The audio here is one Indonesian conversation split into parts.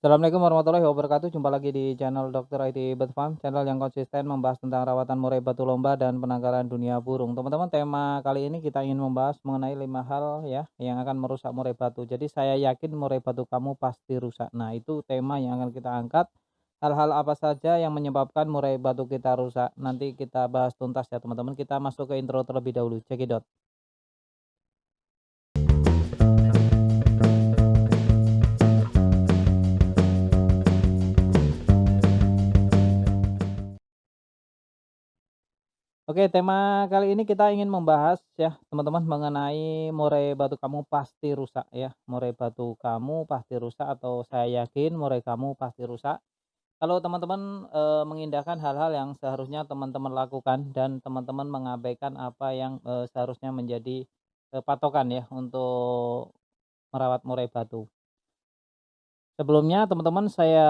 Assalamualaikum warahmatullahi wabarakatuh. Jumpa lagi di channel Dokter IT Bird Farm, channel yang konsisten membahas tentang rawatan murai batu lomba dan penangkaran dunia burung. Teman-teman, tema kali ini kita ingin membahas mengenai 5 hal ya yang akan merusak murai batu. Jadi saya yakin murai batu kamu pasti rusak. Nah, itu tema yang akan kita angkat. Hal-hal apa saja yang menyebabkan murai batu kita rusak? Nanti kita bahas tuntas ya, teman-teman. Kita masuk ke intro terlebih dahulu. Cekidot. Oke, tema kali ini kita ingin membahas ya, teman-teman, mengenai murai batu kamu pasti rusak ya. Murai batu kamu pasti rusak atau saya yakin murai kamu pasti rusak. Kalau teman-teman mengindahkan hal-hal yang seharusnya teman-teman lakukan dan teman-teman mengabaikan apa yang seharusnya menjadi patokan ya untuk merawat murai batu. Sebelumnya teman-teman saya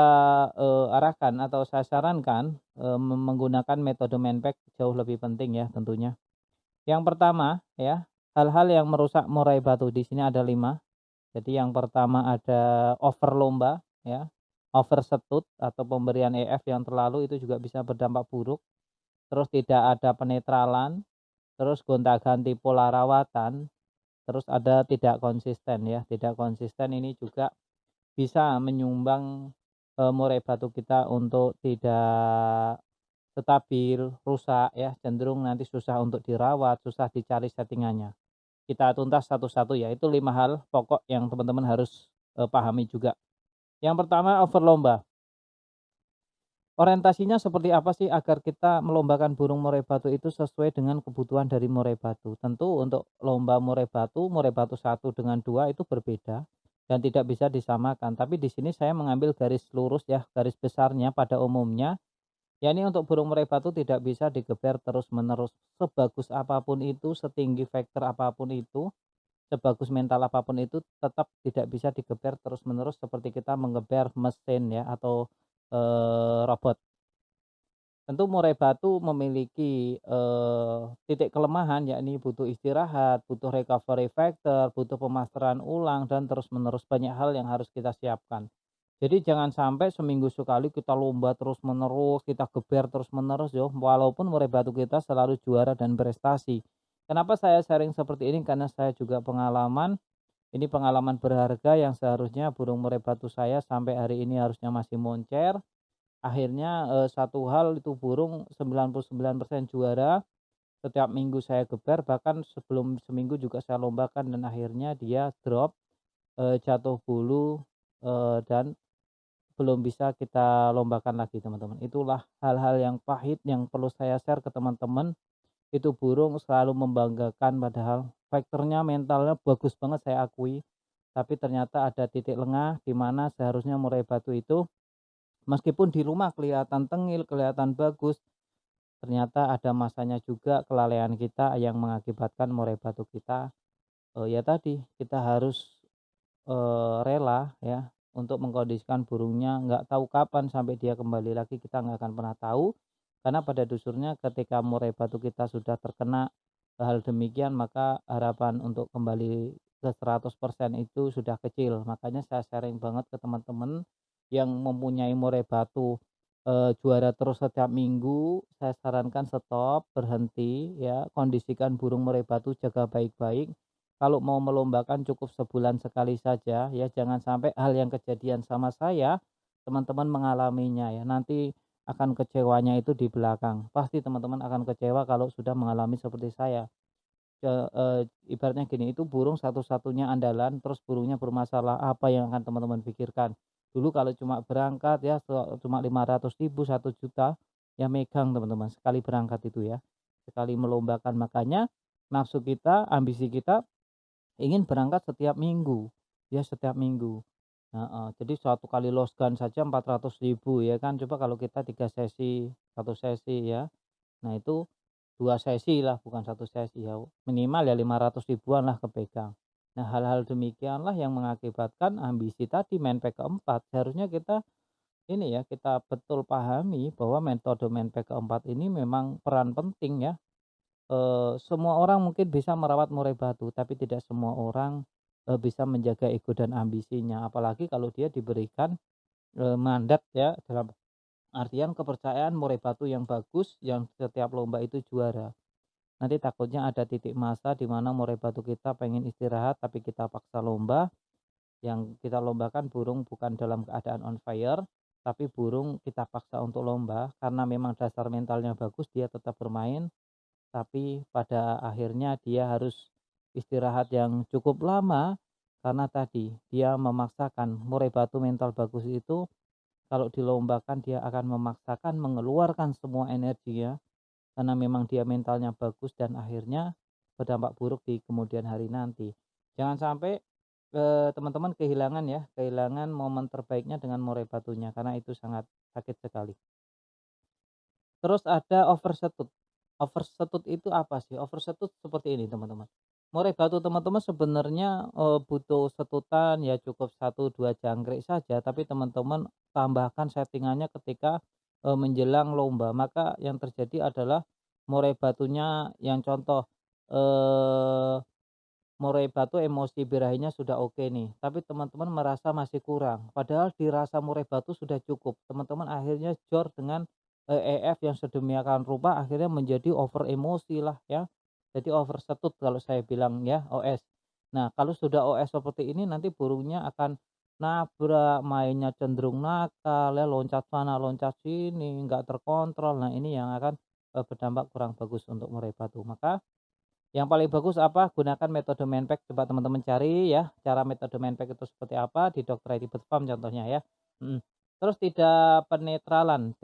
arahkan atau saya sarankan menggunakan metode Manpack jauh lebih penting ya tentunya. Yang pertama ya, hal-hal yang merusak murai batu di sini ada 5. Jadi yang pertama ada over lomba ya, oversetut atau pemberian EF yang terlalu itu juga bisa berdampak buruk. Terus tidak ada penetralan, terus gonta-ganti pola rawatan, terus ada tidak konsisten ya. Tidak konsisten ini juga bisa menyumbang murai batu kita untuk tidak stabil, rusak ya, cenderung nanti susah untuk dirawat, susah dicari settingannya. Kita tuntas satu-satu ya, itu 5 hal pokok yang teman-teman harus pahami juga. Yang pertama overlomba. Orientasinya seperti apa sih agar kita melombakan burung murai batu itu sesuai dengan kebutuhan dari murai batu. Tentu untuk lomba murai batu 1 dengan 2 itu berbeda dan tidak bisa disamakan. Tapi di sini saya mengambil garis lurus ya, garis besarnya pada umumnya. Ya ini untuk burung murai batu tidak bisa digeber terus-menerus. Sebagus apapun itu, setinggi vektor apapun itu, sebagus mental apapun itu tetap tidak bisa digeber terus-menerus seperti kita menggeber mesin ya atau robot. Tentu murai batu memiliki titik kelemahan yakni butuh istirahat, butuh recovery factor, butuh pemasteran ulang dan terus-menerus banyak hal yang harus kita siapkan. Jadi jangan sampai seminggu sekali kita lomba terus-menerus, kita geber terus-menerus ya, walaupun murai batu kita selalu juara dan prestasi. Kenapa saya sharing seperti ini? Karena saya juga pengalaman, ini pengalaman berharga yang seharusnya burung murai batu saya sampai hari ini harusnya masih moncer. Akhirnya satu hal itu burung 99% juara, setiap minggu saya geber, bahkan sebelum seminggu juga saya lombakan dan akhirnya dia drop, jatuh bulu, dan belum bisa kita lombakan lagi teman-teman. Itulah hal-hal yang pahit yang perlu saya share ke teman-teman. Itu burung selalu membanggakan padahal faktornya mentalnya bagus banget saya akui. Tapi ternyata ada titik lengah di mana seharusnya murai batu itu meskipun di rumah kelihatan tengil, kelihatan bagus, ternyata ada masanya juga kelalaian kita yang mengakibatkan murai batu kita, ya tadi kita harus rela ya, untuk mengkondisikan burungnya, nggak tahu kapan sampai dia kembali lagi kita nggak akan pernah tahu, karena pada dusurnya ketika murai batu kita sudah terkena hal demikian maka harapan untuk kembali ke 100% itu sudah kecil. Makanya saya sharing banget ke teman-teman yang mempunyai murai batu, juara terus setiap minggu, saya sarankan stop, berhenti ya, kondisikan burung murai batu, jaga baik-baik. Kalau mau melombakan cukup sebulan sekali saja ya, jangan sampai hal yang kejadian sama saya, teman-teman mengalaminya ya, nanti akan kecewanya itu di belakang. Pasti teman-teman akan kecewa kalau sudah mengalami seperti saya. Ibaratnya gini, itu burung satu-satunya andalan, terus burungnya bermasalah, apa yang akan teman-teman pikirkan? Dulu kalau cuma berangkat ya, cuma 500.000, 1 juta, ya megang teman-teman, sekali berangkat itu ya, sekali melombakan. Makanya nafsu kita, ambisi kita ingin berangkat setiap minggu, ya setiap minggu. Heeh, jadi suatu kali losgan saja 400.000 ya kan, coba kalau kita 3 sesi, 1 sesi ya. Nah itu 2 sesi lah bukan 1 sesi ya, minimal ya 500.000-an lah kepegang. Nah hal-hal demikianlah yang mengakibatkan ambisi tadi Menpack keempat, seharusnya kita ini ya, kita betul pahami bahwa metode Menpack keempat ini memang peran penting ya. Semua orang mungkin bisa merawat murai batu, tapi tidak semua orang bisa menjaga ego dan ambisinya, apalagi kalau dia diberikan mandat ya, dalam artian kepercayaan murai batu yang bagus, yang setiap lomba itu juara. Nanti takutnya ada titik masa di mana murai batu kita pengen istirahat, tapi kita paksa lomba. Yang kita lombakan burung bukan dalam keadaan on fire, tapi burung kita paksa untuk lomba karena memang dasar mentalnya bagus, dia tetap bermain, tapi pada akhirnya dia harus istirahat yang cukup lama karena tadi dia memaksakan. Murai batu mental bagus itu kalau dilombakan dia akan memaksakan mengeluarkan semua energinya karena memang dia mentalnya bagus dan akhirnya berdampak buruk di kemudian hari nanti. Jangan sampai teman-teman kehilangan ya, kehilangan momen terbaiknya dengan murai batunya karena itu sangat sakit sekali. Terus ada overshoot. Overshoot itu apa sih? Overshoot seperti ini teman-teman. Murai batu teman-teman sebenarnya, butuh setutan ya cukup 1, 2 jangkrik saja, tapi teman-teman tambahkan settingannya ketika, menjelang lomba. Maka yang terjadi adalah murai batunya yang contoh, eee, murai batu emosi birahinya sudah oke nih, tapi teman-teman merasa masih kurang, padahal dirasa murai batu sudah cukup. Teman-teman akhirnya jor dengan EF yang sedemikian rupa akhirnya menjadi over emosi lah ya. Jadi overshoot kalau saya bilang ya, OS. Nah, kalau sudah OS seperti ini nanti burungnya akan nabrak, mainnya cenderung nakal ya, loncat sana loncat sini, nggak terkontrol. Nah, ini yang akan, berdampak kurang bagus untuk murai batu. Maka yang paling bagus apa? Gunakan metode Manpack, coba teman-teman cari ya, cara metode Manpack itu seperti apa di Dr. Edi Bird Farm contohnya ya, mhm. Terus tidak penetralan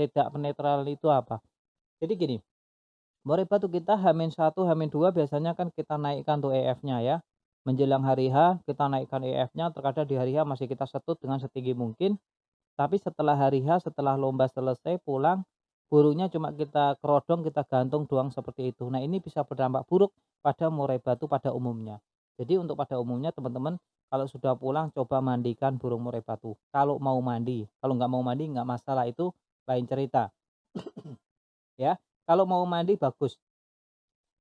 itu apa? Jadi gini, murai batu kita H-1, H-2 biasanya kan kita naikkan tuh EF-nya ya, menjelang hari H kita naikkan EF-nya, terkadang di hari H masih kita setut dengan setinggi mungkin, tapi setelah hari H, setelah lomba selesai pulang, burungnya cuma kita kerodong, kita gantung doang seperti itu. Nah, ini bisa berdampak buruk pada murai batu pada umumnya. Jadi untuk pada umumnya teman-teman kalau sudah pulang coba mandikan burung murai batu. Kalau mau mandi, kalau nggak mau mandi nggak masalah, itu lain cerita ya. Kalau mau mandi bagus.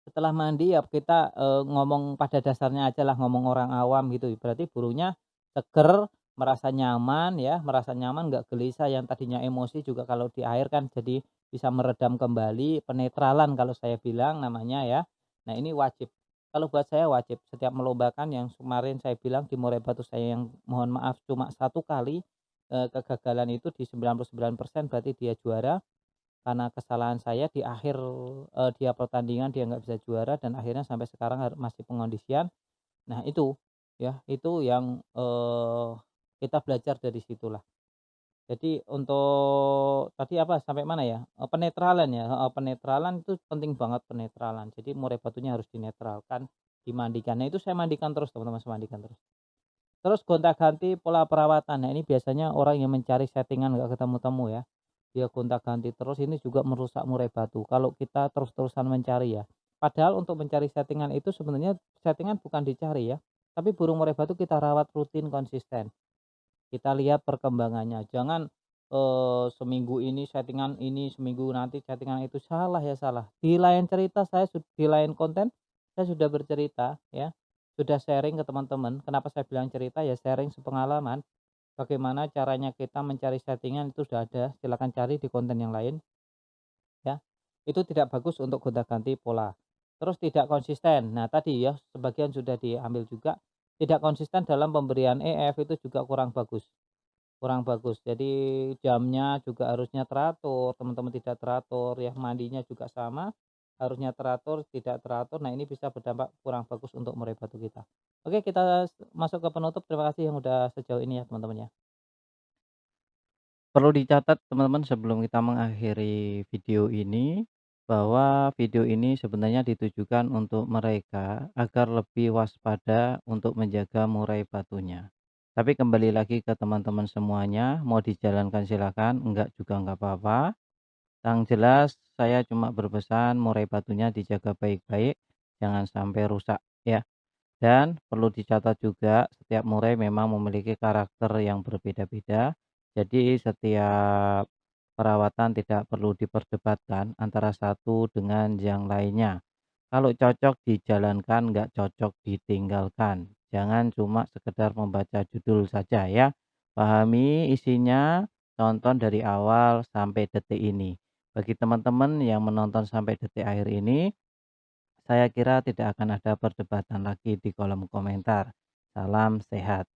Setelah mandi ya kita, ngomong pada dasarnya aja lah, ngomong orang awam gitu, berarti burungnya seger, merasa nyaman ya, merasa nyaman nggak gelisah, yang tadinya emosi juga kalau di air kan jadi bisa meredam kembali, penetralan kalau saya bilang namanya ya. Nah ini wajib, kalau buat saya wajib, setiap melombakan yang kemarin saya bilang di murai batu saya yang mohon maaf cuma 1 kali, kegagalan itu di 99% berarti dia juara. Karena kesalahan saya di akhir, dia pertandingan dia nggak bisa juara dan akhirnya sampai sekarang masih pengondisian. Nah itu, ya itu yang, kita belajar dari situlah. Jadi untuk tadi apa sampai mana ya? Penetralan ya, heeh, penetralan itu penting banget penetralan. Jadi murai batunya harus dinetralkan, dimandikan. Nah itu saya mandikan terus teman-teman, saya mandikan terus. Terus gonta-ganti pola perawatan. Nah, ini biasanya orang yang mencari settingan nggak ketemu-temu ya. Dia gonta-ganti terus ini juga merusak murai batu kalau kita terus-terusan mencari ya. Padahal untuk mencari settingan itu sebenarnya settingan bukan dicari ya, tapi burung murai batu kita rawat rutin konsisten. Kita lihat perkembangannya. Jangan, seminggu ini settingan ini, seminggu nanti settingan itu. Salah ya salah. Di lain cerita di lain konten saya sudah bercerita ya, sudah sharing ke teman-teman. Kenapa saya bilang cerita ya sharing sepengalaman, bagaimana caranya kita mencari settingan itu sudah ada, silakan cari di konten yang lain ya. Itu tidak bagus untuk gonta-ganti pola. Terus tidak konsisten. Nah, tadi ya sebagian sudah diambil juga, tidak konsisten dalam pemberian EF itu juga kurang bagus. Kurang bagus. Jadi jamnya juga harusnya teratur, teman-teman tidak teratur ya, mandinya juga sama, harusnya teratur, tidak teratur. Nah, ini bisa berdampak kurang bagus untuk murai batu kita. Oke, kita masuk ke penutup. Terima kasih yang udah sejauh ini ya, teman-teman ya. Perlu dicatat teman-teman sebelum kita mengakhiri video ini, bahwa video ini sebenarnya ditujukan untuk mereka agar lebih waspada untuk menjaga murai batunya. Tapi kembali lagi ke teman-teman semuanya, mau dijalankan silakan, enggak juga enggak apa-apa. Yang jelas saya cuma berpesan murai batunya dijaga baik-baik, jangan sampai rusak ya. Dan perlu dicatat juga setiap murai memang memiliki karakter yang berbeda-beda. Jadi setiap perawatan tidak perlu diperdebatkan antara satu dengan yang lainnya. Kalau cocok dijalankan, nggak cocok ditinggalkan. Jangan cuma sekedar membaca judul saja ya. Pahami isinya, tonton dari awal sampai detik ini. Bagi teman-teman yang menonton sampai detik akhir ini, saya kira tidak akan ada perdebatan lagi di kolom komentar. Salam sehat.